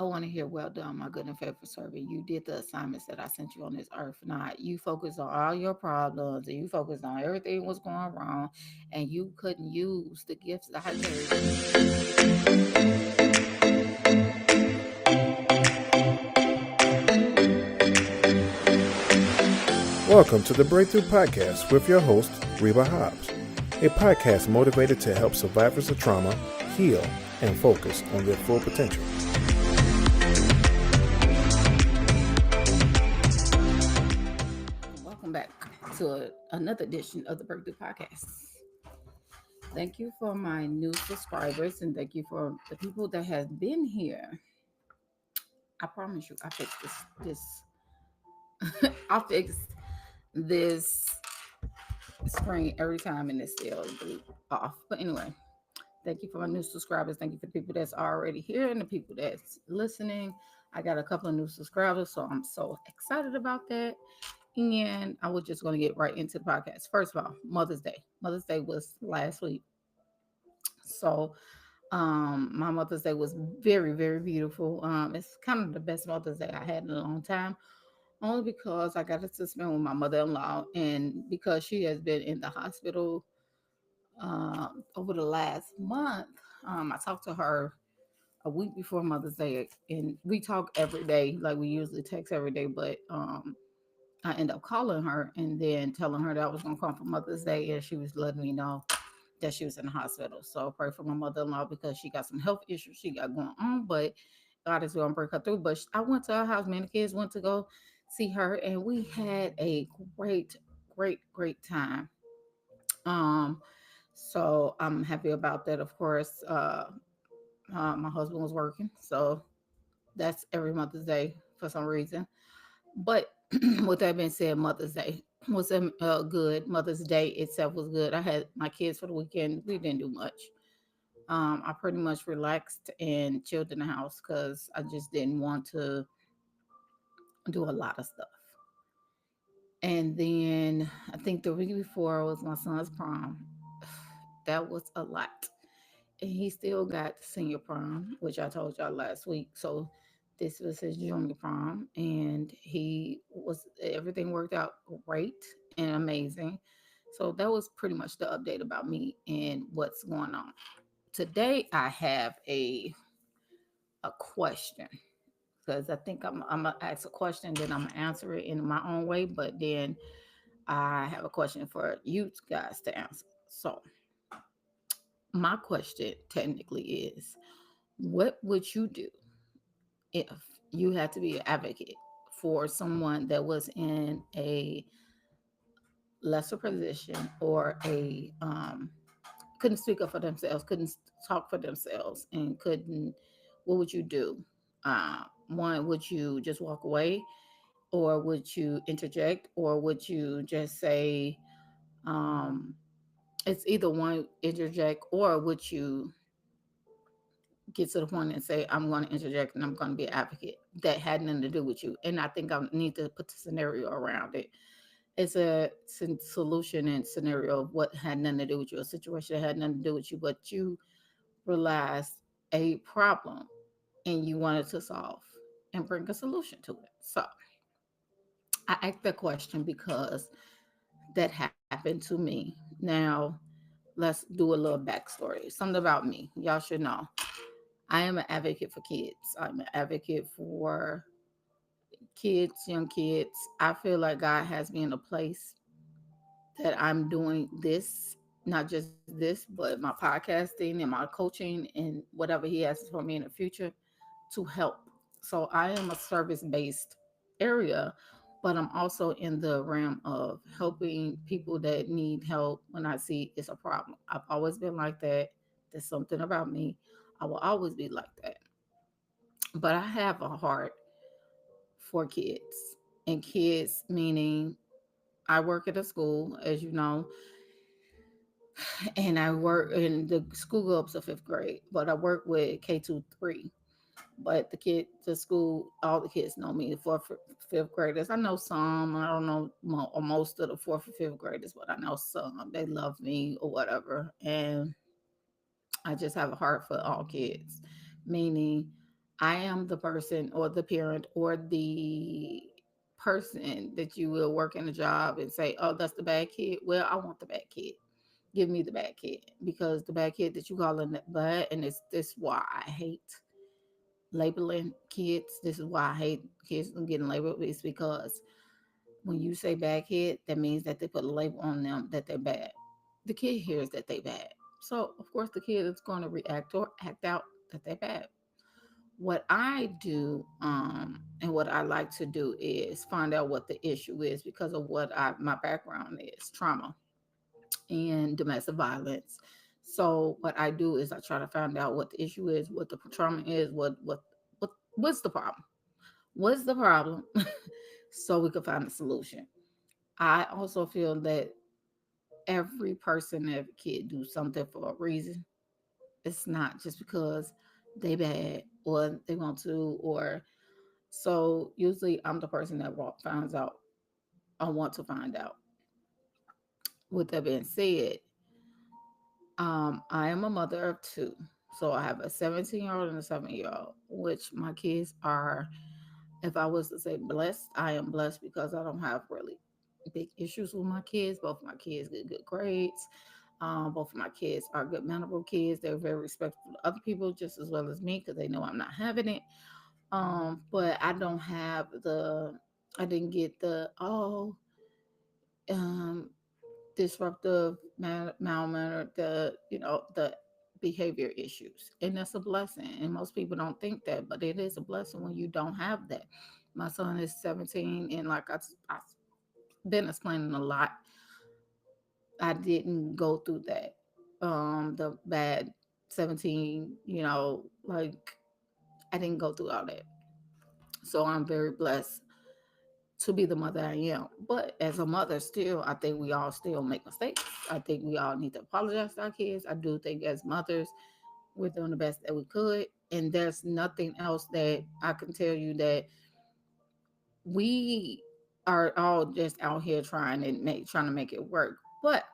I want to hear, well done, my good and faithful servant. You did the assignments that I sent you on this earth. Not you focused on all your problems and you focused on everything was going wrong and you couldn't use the gifts that I gave you. Welcome to the Breakthrough Podcast with your host, Reba, a podcast motivated to help survivors of trauma heal and focus on their full potential. Welcome back to another edition of the Breakthrough Podcast. Thank you for my new subscribers and thank you for the people that have been here. I promise you, I fixed this I fixed this screen every time and it's still off. But anyway, thank you for my new subscribers. Thank you for the people that's already here and the people that's listening. I got a couple of new subscribers, so I'm so excited about that. And I was just going to get right into the podcast. First of all, Mother's Day. Mother's Day was last week. So my Mother's Day was very, very beautiful. It's kind of the best Mother's Day I had in a long time, only because I got to spend with my mother-in-law and because she has been in the hospital over the last month. I talked to her a week before Mother's Day, and we talk every day, like we usually text every day. But I ended up calling her and then telling her that I was going to come for Mother's Day, and she was letting me know that she was in the hospital. So pray for my mother-in-law because she got some health issues she got going on, but God is going to break her through. But I went to her house. Many kids went to go see her, and we had a great, great, great time. Um, so I'm happy about that. Of course, my husband was working, so that's every Mother's Day for some reason. But with that being said, Mother's Day was good. Mother's Day itself was good. I had my kids for the weekend. We didn't do much. I pretty much relaxed and chilled in the house because I just didn't want to do a lot of stuff. And then I think the week before was my son's prom. That was a lot. And he still got the senior prom, which I told y'all last week. So this was his junior prom, and he was everything worked out great and amazing. So that was pretty much the update about me and what's going on. Today I have a question because I think I'm gonna ask a question, then I'm gonna answer it in my own way, but then I have a question for you guys to answer. So my question technically is, what would you do if you had to be an advocate for someone that was in a lesser position or a couldn't speak up for themselves, couldn't talk for themselves, and couldn't? What would you do? One, would you just walk away, or would you interject, or would you just say, um, it's either one, interject, or would you get to the point and say, I'm going to interject and I'm going to be an advocate that had nothing to do with you. And I think I need to put the scenario around it. It's a solution and scenario of what had nothing to do with you, a situation that had nothing to do with you, but you realized a problem and you wanted to solve and bring a solution to it. So I asked that question because that happened to me. Now, let's do a little backstory. Something about me. Y'all should know. I am an advocate for kids. I'm an advocate for kids, young kids. I feel like God has me in a place that I'm doing this, not just this, but my podcasting and my coaching and whatever He has for me in the future to help. So I am a service based area, but I'm also in the realm of helping people that need help when I see it's a problem. I've always been like that. There's something about me. I will always be like that. But I have a heart for kids, and kids meaning I work at a school, as you know, and I work in the school go up to fifth grade, but I work with K 2 3. But the school, all the kids know me, the fourth, fifth graders. I know some, I don't know or most of the fourth or fifth graders, but I know some. They love me or whatever. And I just have a heart for all kids, meaning I am the person or the parent or the person that you will work in a job and say, oh, that's the bad kid. Well, I want the bad kid. Give me the bad kid, because the bad kid that you call in bad, and it's this why I hate labeling kids. This is why I hate kids getting labeled. It's because when you say bad kid, that means that they put a label on them that they're bad. The kid hears that they bad. So of course the kid is going to react or act out that they're bad. What I do, and what I like to do is find out what the issue is, because of what my background is trauma and domestic violence. So what I do is I try to find out what the issue is, what the trauma is, what's the problem, what's the problem, so we can find a solution. I also feel that every person, every kid do something for a reason. It's not just because they bad or they want to, or so usually I'm the person that finds out. I want to find out. With that being said, I am a mother of two. So I have a 17-year-old and a 7-year old, which my kids are, if I was to say blessed, I am blessed because I don't have really big issues with my kids. Both of my kids get good grades. Both of my kids are good, mannerable kids. They're very respectful to other people just as well as me because they know I'm not having it. But I don't have I didn't get um, disruptive, malmannered, the behavior issues. And that's a blessing. And most people don't think that, but it is a blessing when you don't have that. My son is 17, and like I've been explaining a lot, I didn't go through that. The bad 17, like I didn't go through all that. So I'm very blessed to be the mother I am. But as a mother, still, I think we all still make mistakes. I think we all need to apologize to our kids. I do think as mothers, we're doing the best that we could. And there's nothing else that I can tell you that we are all just out here trying to make it work. But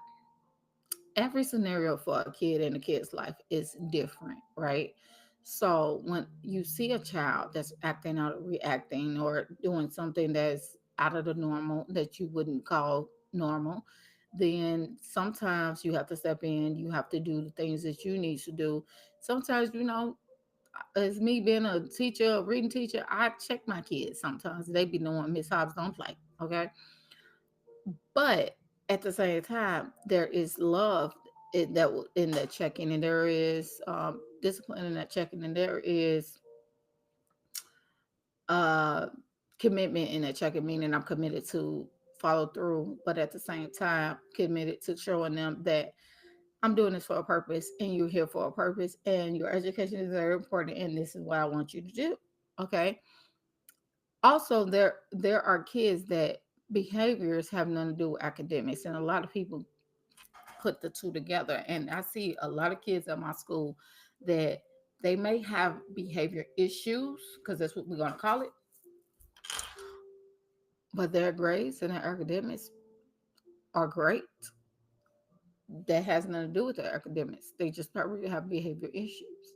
every scenario for a kid in a kid's life is different, right? So when you see a child that's acting out, reacting, or doing something that's out of the normal that you wouldn't call normal, then sometimes you have to step in. You have to do the things that you need to do. Sometimes, as me being a teacher, a reading teacher, I check my kids. Sometimes they be knowing Miss Hobbs don't play. Okay, but at the same time, there is love in that checking, and there is discipline in that checking, and there is uh, commitment in that checking. Meaning, I'm committed to follow through, but at the same time, committed to showing them that I'm doing this for a purpose, and you're here for a purpose, and your education is very important, and this is what I want you to do. Okay. Also, there are kids that behaviors have nothing to do with academics, and a lot of people put the two together. And I see a lot of kids at my school that they may have behavior issues, because that's what we're going to call it, but their grades and their academics are great. That has nothing to do with their academics. They just probably have behavior issues.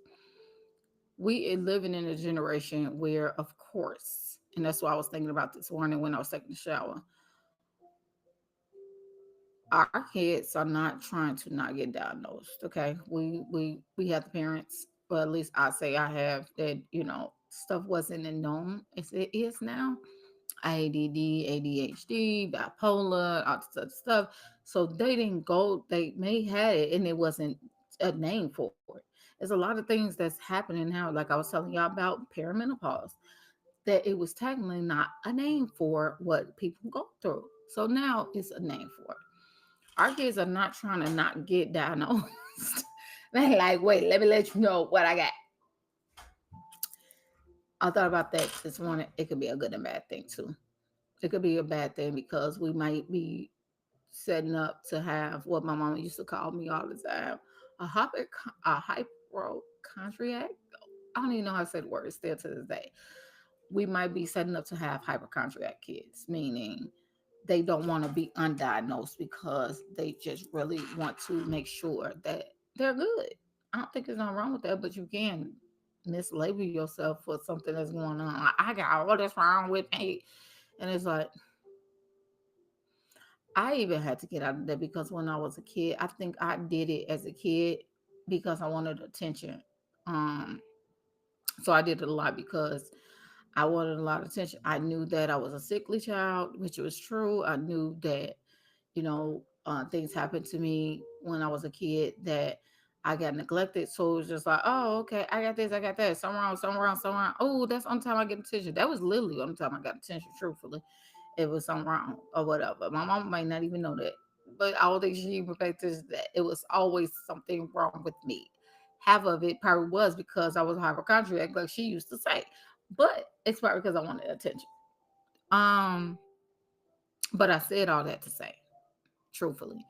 We are living in a generation where, of course, and that's what I was thinking about this morning when I was taking a shower. Our kids are not trying to not get diagnosed. Okay, we have the parents, or at least I say I have, that stuff wasn't known as it is now. ADD, ADHD, bipolar, all this other stuff. So they didn't go. They may had it, and it wasn't a name for it. There's a lot of things that's happening now. Like I was telling y'all about perimenopause, that it was technically not a name for what people go through. So now it's a name for it. Our kids are not trying to not get diagnosed. They're like, wait, let me let you know what I got. I thought about that this morning. It could be a good and bad thing too. It could be a bad thing because we might be setting up to have what my mama used to call me all the time, a hypochondriac. I don't even know how to say the word still to this day. We might be setting up to have hypochondriac kids, meaning they don't want to be undiagnosed because they just really want to make sure that they're good. I don't think there's nothing wrong with that, but you can. mislabel yourself for something that's going on. Like, I got all this wrong with me. And it's like, I even had to get out of that because when I was a kid, I think I did it as a kid because I wanted attention. Um, so I did it a lot because I wanted a lot of attention. I knew that I was a sickly child, which was true. I knew that, things happened to me when I was a kid that I got neglected. So it was just like, oh, okay, I got this, I got that. Somewhere wrong, somewhere wrong, somewhere wrong. Oh, that's the only time I get attention. That was literally the only time I got attention, truthfully. It was something wrong or whatever. My mom might not even know that. But I don't think she even paid attention to that. It was always something wrong with me. Half of it probably was because I was a hypochondriac, like she used to say. But it's probably because I wanted attention. Um, but I said all that to say, truthfully.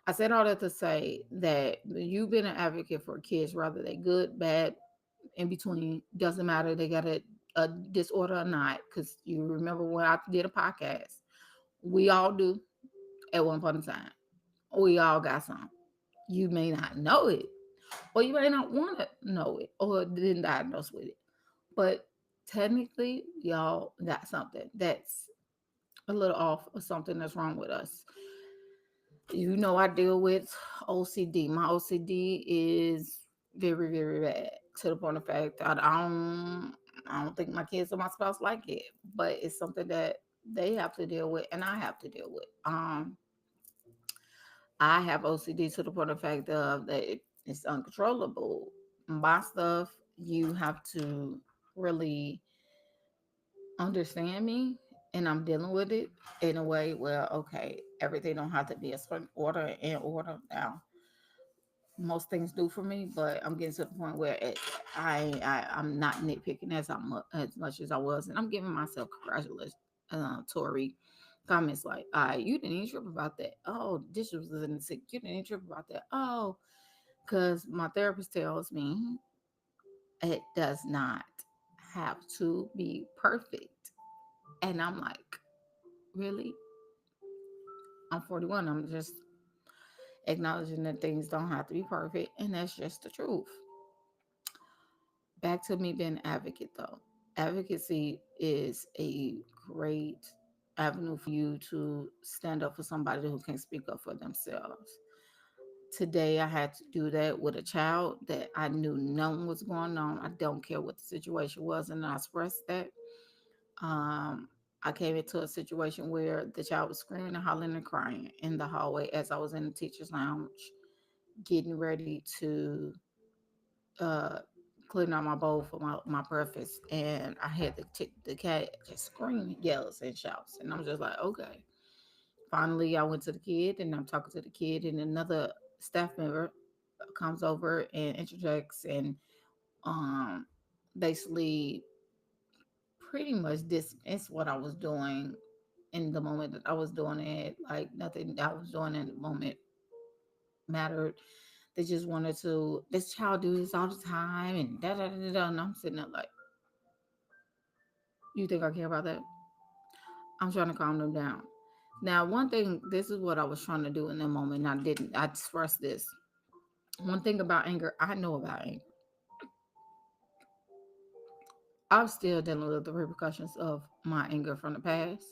I said all that to say that you've been an advocate for kids, whether they good, bad, in between, doesn't matter. They got a disorder or not. Because you remember when I did a podcast, we all do at one point in time. We all got some. You may not know it, or you may not want to know it, or didn't diagnose with it. But technically, y'all got something that's a little off or something that's wrong with us. I deal with OCD. My OCD is very, very bad to the point of fact I don't think my kids or my spouse like it, but it's something that they have to deal with and I have to deal with. I have OCD to the point of fact of that it's uncontrollable. My stuff, you have to really understand me, and I'm dealing with it in a way where okay, everything don't have to be a certain order and order now. Most things do for me, but I'm getting to the point where I'm not nitpicking as much as I was, and I'm giving myself congratulations, Tori. Comments like, you didn't even trip about that. Oh, dishes was in the sink. You didn't even trip about that. Oh, because my therapist tells me it does not have to be perfect. And I'm like, really? I'm 41. I'm just acknowledging that things don't have to be perfect. And that's just the truth. Back to me being an advocate, though. Advocacy is a great avenue for you to stand up for somebody who can speak up for themselves. Today, I had to do that with a child that I knew nothing was going on. I don't care what the situation was, and I expressed that. Um, I came into a situation where the child was screaming and hollering and crying in the hallway as I was in the teacher's lounge, getting ready to uh, clean out my bowl for my breakfast. And I had the cat just scream, yells, and shouts. And I'm just like, okay. Finally, I went to the kid and I'm talking to the kid, and another staff member comes over and interjects and um, basically pretty much dismissed what I was doing in the moment that I was doing it. Like nothing I was doing in the moment mattered. They just wanted to, this child do this all the time and da da da da. Da. And I'm sitting there like, you think I care about that? I'm trying to calm them down. Now, one thing, this is what I was trying to do in the moment. And I didn't. I expressed this. One thing about anger, I know about anger. I'm still dealing with the repercussions of my anger from the past.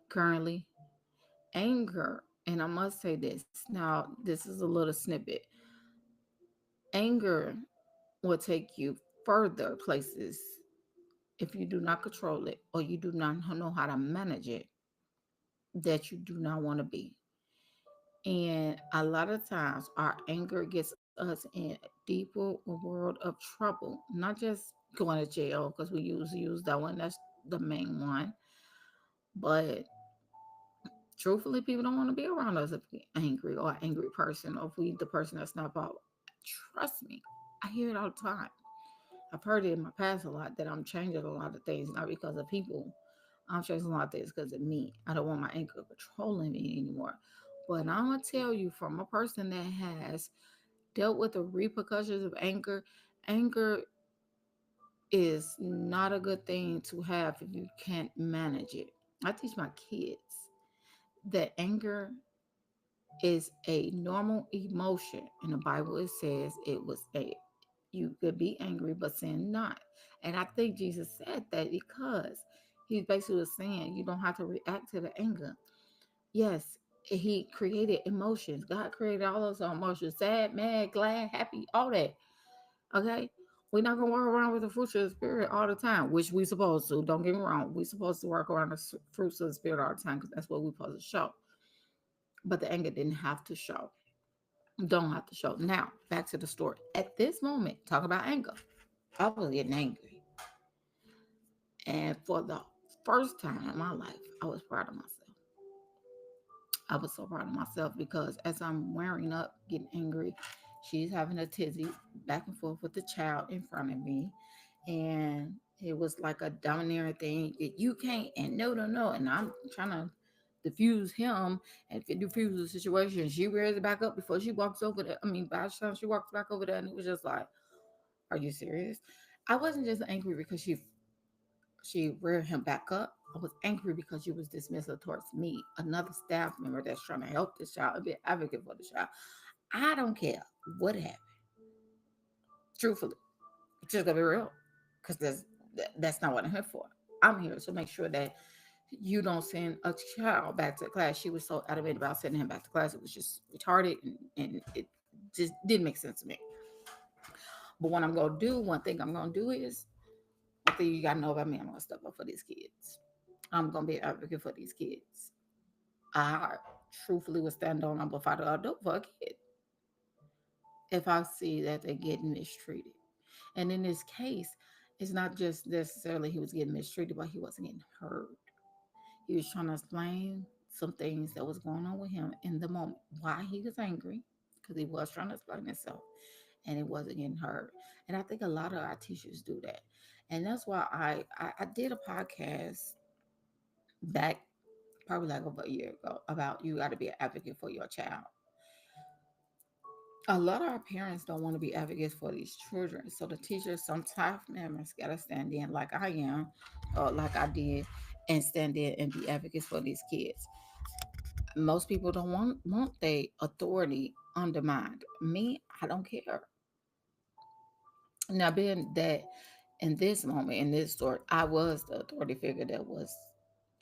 Currently, anger, and I must say this. Now, this is a little snippet. Anger will take you further places if you do not control it or you do not know how to manage it that you do not want to be. And a lot of times our anger gets us in a deeper world of trouble, not just going to jail because we usually use that one. That's the main one. But truthfully, people don't want to be around us if we're angry or an angry person or if we the person that's not about. Trust me, I hear it all the time. I've heard it in my past a lot that I'm changing a lot of things, not because of people. I'm changing a lot of things because of me. I don't want my anger controlling me anymore. But I'm going to tell you from a person that has dealt with the repercussions of anger, anger is not a good thing to have if you can't manage it. I teach my kids that anger is a normal emotion. In the Bible, it says it was a You could be angry, but sin not. And I think Jesus said that because he basically was saying you don't have to react to the anger. Yes, he created emotions. God created all those emotions: sad, mad, glad, happy, all that. Okay? We're not gonna walk around with the fruits of the spirit all the time, which we supposed to. Don't get me wrong. We supposed to work around the fruits of the spirit all the time because that's what we're supposed to show. But the anger didn't have to show. Don't have to show. Now, back to the story. At this moment, talk about anger. I was getting angry. And for the first time in my life, I was proud of myself. I was so proud of myself because as I'm wearing up, getting angry, she's having a tizzy back and forth with the child in front of me. And it was like a domineering thing that you can't, and no, no, no. And I'm trying to diffuse him and diffuse the situation. She rears it back up before she walks over there. I mean, by the time she walks back over there, and it was just like, are you serious? I wasn't just angry because she reared him back up. I was angry because she was dismissive towards me, another staff member that's trying to help this child, a bit advocate for the child. I don't care what happened. Truthfully, just gonna be real, because that's not what I'm here for. I'm here to make sure that you don't send a child back to class. She was so adamant about sending him back to class. It was just retarded, and it just didn't make sense to me. But what I'm gonna do, one thing I'm gonna do is, one thing you gotta know about me, I'm gonna step up for these kids. I'm gonna be an advocate for these kids. I truthfully would stand on I'm a father adult for a kid if I see that they're getting mistreated. And in this case, it's not just necessarily he was getting mistreated, but he wasn't getting heard. He was trying to explain some things that was going on with him in the moment. Why he was angry, because he was trying to explain himself and it wasn't getting heard. And I think a lot of our teachers do that. And that's why I did a podcast back probably like over a year ago about you got to be an advocate for your child. A lot of our parents don't want to be advocates for these children. So the teachers, some staff members got to stand in like I am, or like I did, and stand in and be advocates for these kids. Most people don't want their authority undermined. Me, I don't care. Now, being that in this moment, in this story, I was the authority figure that was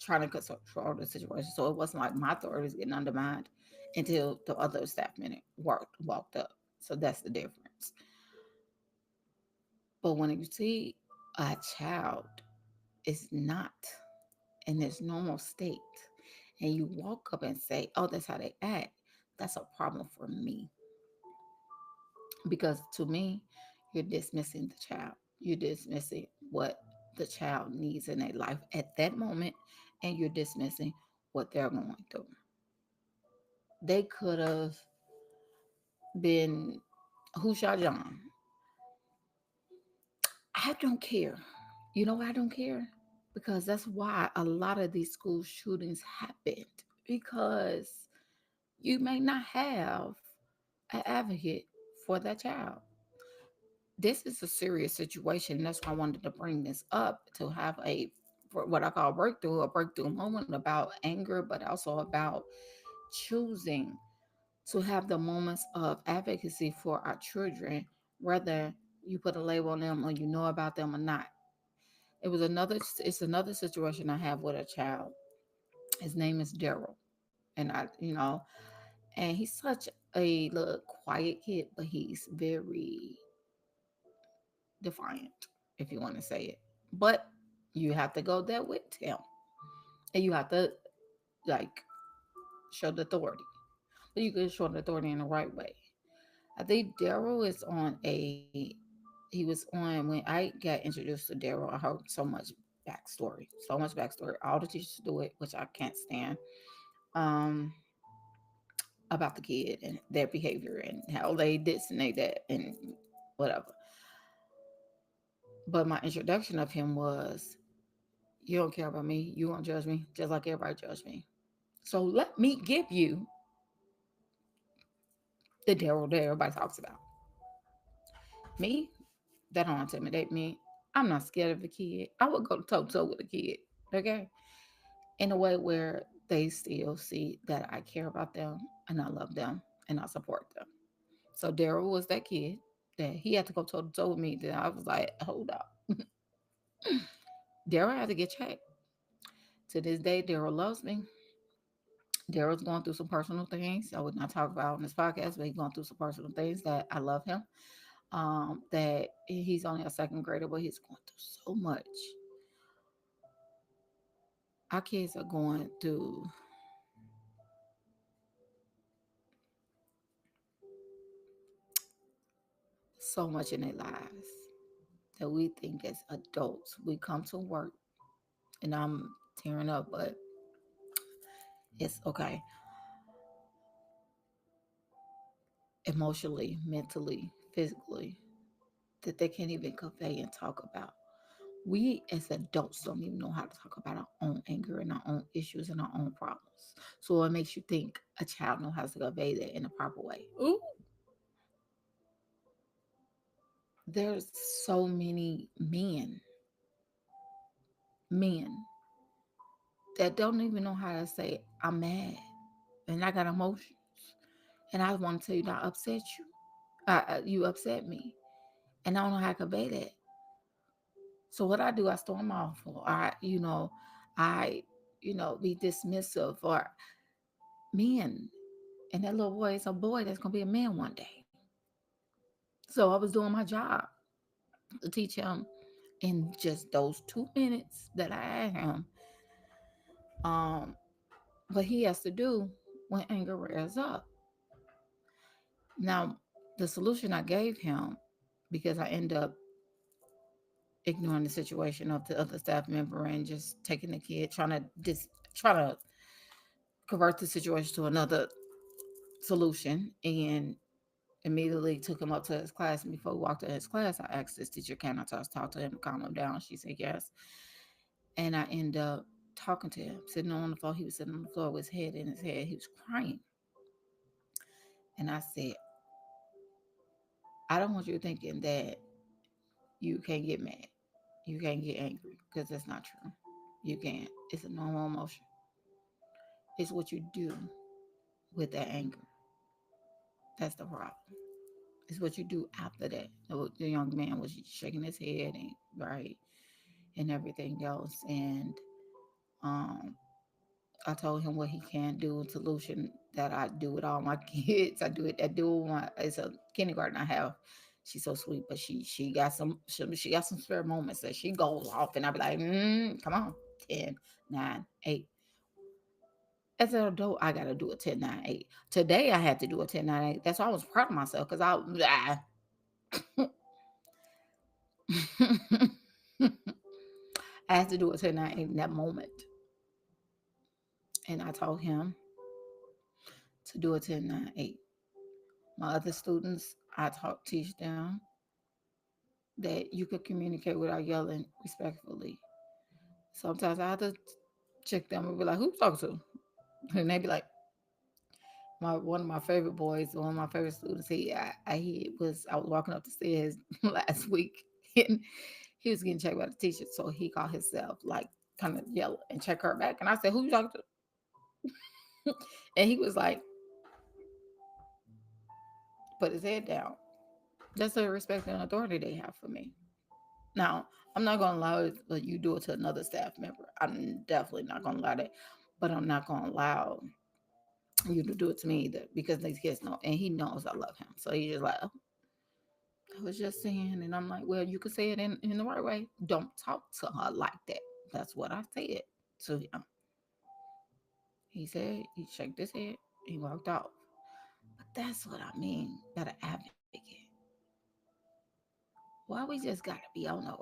trying to control the situation. So it wasn't like my authority was getting undermined until the other staff member walked up. So that's the difference. But when you see a child is not in its normal state, and you walk up and say, "Oh, that's how they act," that's a problem for me because to me, you're dismissing the child. You're dismissing what the child needs in their life at that moment, and you're dismissing what they're going through. They could have been who shot John. I don't care. You know why I don't care? Because that's why a lot of these school shootings happened. Because you may not have an advocate for that child. This is a serious situation. That's why I wanted to bring this up to have a what I call a breakthrough moment about anger, but also about choosing to have the moments of advocacy for our children, whether you put a label on them or you know about them or not. It's another situation I have with a child. His name is Daryl. And and he's such a little quiet kid, but he's very defiant, if you want to say it. But you have to go there with him. And you have to like show the authority. But you can show the authority in the right way. I think Daryl is on a he was on when I got introduced to Daryl, I heard so much backstory. All the teachers do it, which I can't stand. Um, about the kid and their behavior and how they this and they that and whatever. But my introduction of him was, you don't care about me, you won't judge me, just like everybody judge me. So let me give you the Daryl that everybody talks about. Me, that don't intimidate me. I'm not scared of a kid. I would go toe to toe with a kid, okay? In a way where they still see that I care about them and I love them and I support them. So Daryl was that kid. that he had to go toe to toe with me. Then I was like, hold up. Daryl had to get checked. To this day, Daryl loves me. Daryl's going through some personal things I would not talk about on this podcast, but he's going through some personal things that I love him. That he's only a second grader, but he's going through so much. Our kids are going through so much in their lives that we think as adults we come to work, and I'm tearing up, but it's okay. Emotionally, mentally, physically, that they can't even convey and talk about. We as adults don't even know how to talk about our own anger and our own issues and our own problems. So it makes you think a child knows how to convey that in a proper way. Ooh, there's so many men that don't even know how to say, I'm mad and I got emotions and I want to tell you that I upset you. You upset me. And I don't know how to convey that. So what I do, I storm off, or I, be dismissive, or men. And that little boy is a boy that's gonna be a man one day. So I was doing my job to teach him in just those 2 minutes that I had him, um, what he has to do when anger rears up. Now, the solution I gave him, because I end up ignoring the situation of the other staff member and just taking the kid, try to convert the situation to another solution, and immediately took him up to his class. And before we walked to his class, I asked this teacher, can I just talk to him to calm him down? She said yes. And I ended up talking to him, sitting on the floor. He was sitting on the floor with his head in his head. He was crying. And I said, I don't want you thinking that you can't get mad. You can't get angry, because that's not true. You can't. It's a normal emotion. It's what you do with that anger. That's the problem. It's what you do after that. The young man was shaking his head and right and everything else. And um, I told him what he can do, a solution that I do with all my kids. I do it. I do my. It's a kindergarten I have. She's so sweet, but she got she got some spare moments that she goes off, and I be like, come on, 10, 9, 8. As an adult, I got to do a 10, 9, 8. Today, I had to do a 10, 9, 8. That's why I was proud of myself, because I had to do a 10, 9, 8 in that moment. And I told him to do a 10, 9, 8. My other students, teach them that you could communicate without yelling respectfully. Sometimes I have to check them and be like, who you talking to? And they be like, one of my favorite boys, one of my favorite students. I was walking up the stairs last week, and he was getting checked by the teacher. So he called himself, like, kind of yell and check her back. And I said, who you talking to? And he was like, put his head down. That's the respect and authority they have for me. Now, I'm not going to allow you do it to another staff member. I'm definitely not going to allow that. But I'm not going to allow you to do it to me either, because these kids know, and he knows I love him. So he's just like, oh, I was just saying. And I'm like, well, you could say it in the right way. Don't talk to her like that. That's what I said to him. He said, he shook his head, he walked off. But that's what I mean by the advocate. Why we just gotta be on the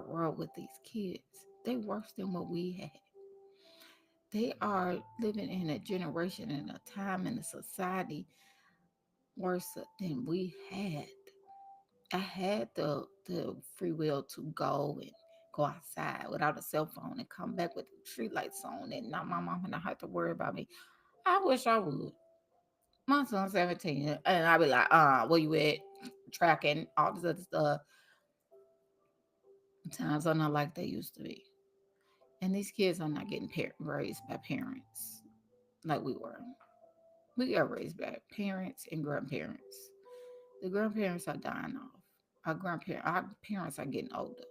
world with these kids? They worse than what we had. They are living in a generation and a time in a society worse than we had. I had the free will to go and go outside without a cell phone and come back with the street lights on, and not my mom and I have to worry about me. I wish I would. My son's 17, and I'd be like, where you at? Tracking all this other stuff. Times are not like they used to be. And these kids are not getting raised by parents like we were. We got raised by parents and grandparents. The grandparents are dying off. Our parents are getting older.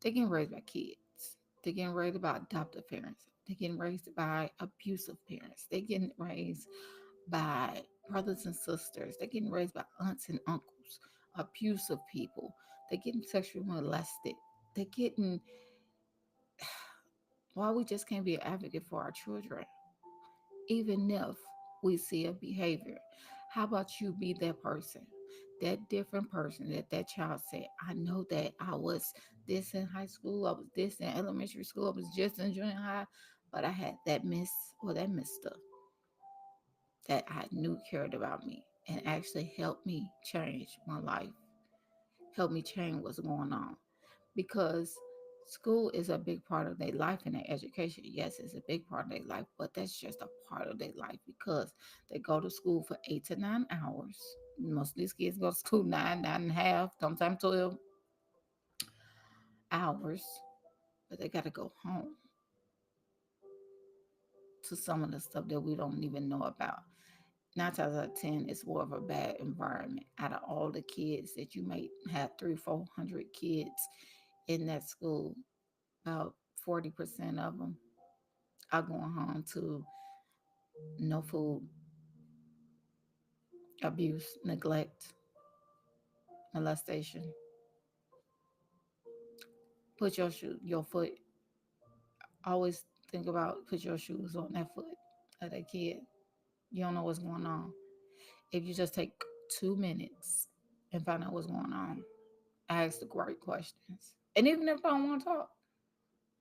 They're getting raised by kids. They're getting raised by adoptive parents. They're getting raised by abusive parents. They're getting raised by brothers and sisters. They're getting raised by aunts and uncles, abusive people. They're getting sexually molested. They're getting, why we just can't be an advocate for our children, even if we see a behavior. How about you be that person, that different person that that child said, I know that I was this in high school, I was this in elementary school, I was just in junior high, but I had that miss or that mister that I knew cared about me and actually helped me change my life, helped me change what's going on. Because school is a big part of their life and their education. Yes, it's a big part of their life, but that's just a part of their life because they go to school for 8 to 9 hours. Most of these kids go to school 9, 9.5, sometimes 12 hours, but they got to go home to some of the stuff that we don't even know about. 9 times out of 10, it's more of a bad environment. Out of all the kids that you may have, 400 kids in that school, about 40% of them are going home to no food, abuse, neglect, molestation. Put your foot. Always think about put your shoes on that foot of that kid. You don't know what's going on. If you just take 2 minutes and find out what's going on, ask the right questions. And even if I don't want to talk,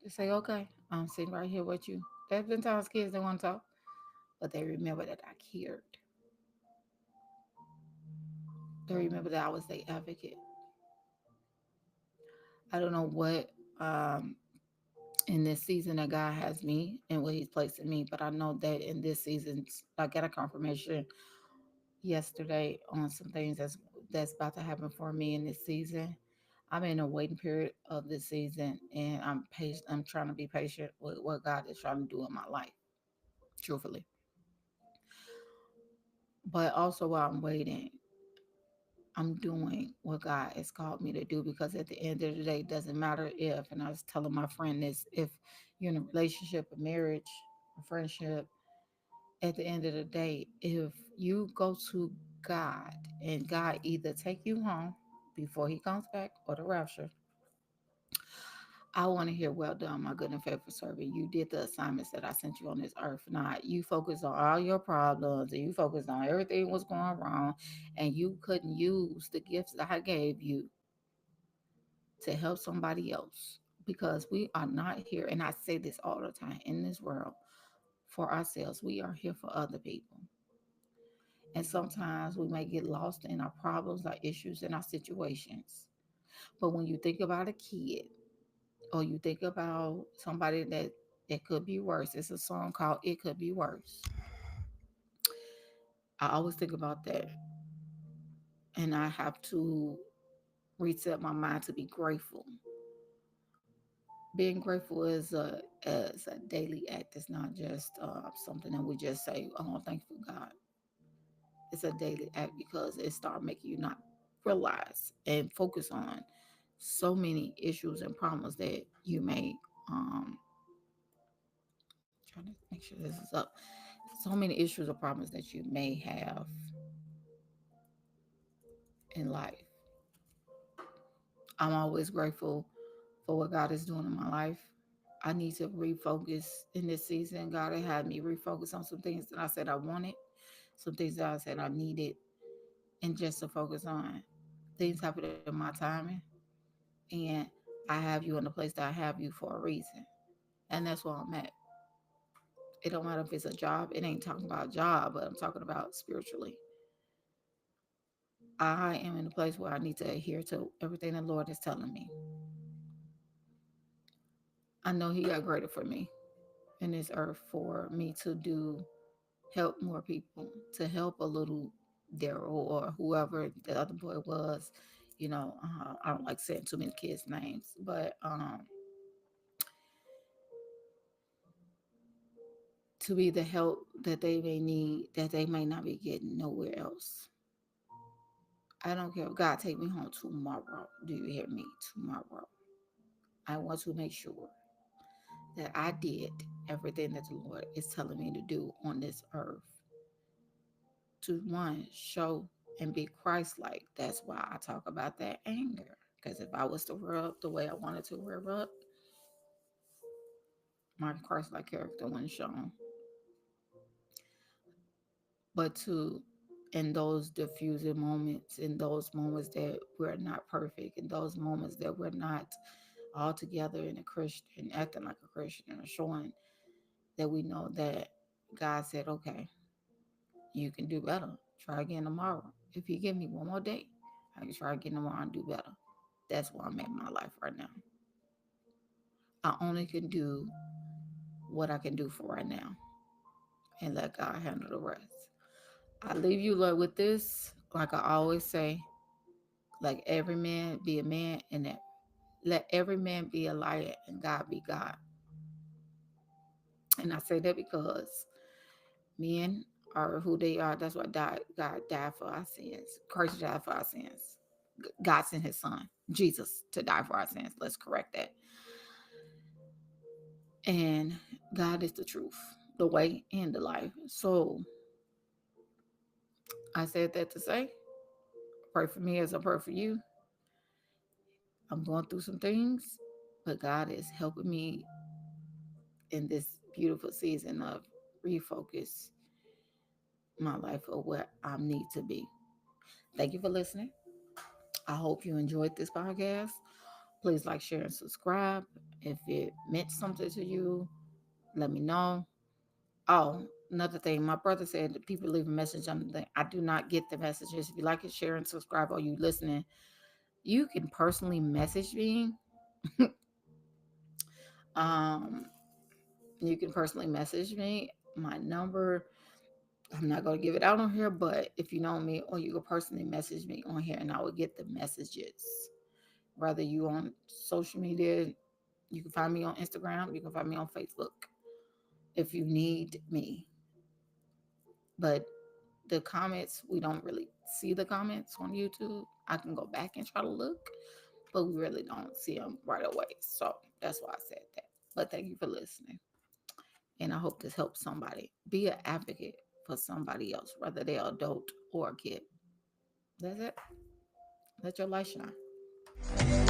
just say, okay, I'm sitting right here with you. There's been times kids don't want to talk, but they remember that I cared. They remember that I was their advocate. I don't know what um, in this season that God has me and what He's placed in me, but I know that in this season, I got a confirmation yesterday on some things that's about to happen for me in this season. I'm in a waiting period of this season, and I'm patient. I'm trying to be patient with what God is trying to do in my life, truthfully. But also while I'm waiting, I'm doing what God has called me to do because at the end of the day, it doesn't matter if, and I was telling my friend this, if you're in a relationship, a marriage, a friendship, at the end of the day, if you go to God and God either take you home before He comes back or the rapture, I want to hear, well done, my good and faithful servant. You did the assignments that I sent you on this earth. Not you focus on all your problems and you focus on everything was going wrong, and you couldn't use the gifts that I gave you to help somebody else. Because we are not here, and I say this all the time in this world for ourselves. We are here for other people. And sometimes we may get lost in our problems, our issues, and our situations. But when you think about a kid, or you think about somebody that it could be worse. It's a song called It Could Be Worse. I always think about that. And I have to reset my mind to be grateful. Being grateful is a daily act. It's not just something that we just say, oh, thank you for God. It's a daily act because it starts making you not realize and focus on so many issues and problems that you may trying to make sure this is up. So many issues or problems that you may have in life. I'm always grateful for what God is doing in my life. I need to refocus in this season. God had me refocus on some things that I said I wanted, some things that I said I needed, and just to focus on things happen in my timing. And I have you in the place that I have you for a reason. And that's where I'm at. It don't matter if it's a job. It ain't talking about a job, but I'm talking about spiritually. I am in a place where I need to adhere to everything the Lord is telling me. I know He got greater for me in this earth for me to do, help more people, to help a little Daryl or whoever the other boy was. I don't like saying too many kids' names, but to be the help that they may need, that they may not be getting nowhere else. I don't care if God take me home tomorrow. Do you hear me? Tomorrow. I want to make sure that I did everything that the Lord is telling me to do on this earth to one, show and be Christ like. That's why I talk about that anger. Because if I was to rear up the way I wanted to rear up, my Christ like character wasn't shown. But to in those diffusing moments, in those moments that we're not perfect, in those moments that we're not all together in a Christian, acting like a Christian, or showing that we know that God said, okay, you can do better. Try again tomorrow. If you give me one more day, I can try again tomorrow and do better. That's where I'm at in my life right now. I only can do what I can do for right now and let God handle the rest. I leave you, Lord, with this. Like I always say, like every man be a man and that let every man be a liar and God be God. And I say that because men are who they are. That's why God died for our sins. Christ died for our sins. God sent his son, Jesus, to die for our sins. Let's correct that. And God is the truth, the way, and the life. So I said that to say, pray for me as I pray for you. I'm going through some things, but God is helping me in this beautiful season of refocus my life of where I need to be. Thank you for listening. I hope you enjoyed this podcast. Please like, share, and subscribe. If it meant something to you, let me know. Oh, another thing, my brother said that people leave a message on the thing. I do not get the messages. If you like it, share, and subscribe, or you listening, you can personally message me. um, you can personally message me. My number, I'm not going to give it out on here, but if you know me, or you can personally message me on here and I will get the messages. Whether you on social media, you can find me on Instagram, you can find me on Facebook if you need me. But the comments, we don't really see the comments on YouTube. I can go back and try to look, but we really don't see them right away. So that's why I said that. But thank you for listening. And I hope this helps somebody. Be an advocate for somebody else, whether they're adult or a kid. That's it. Let your light shine.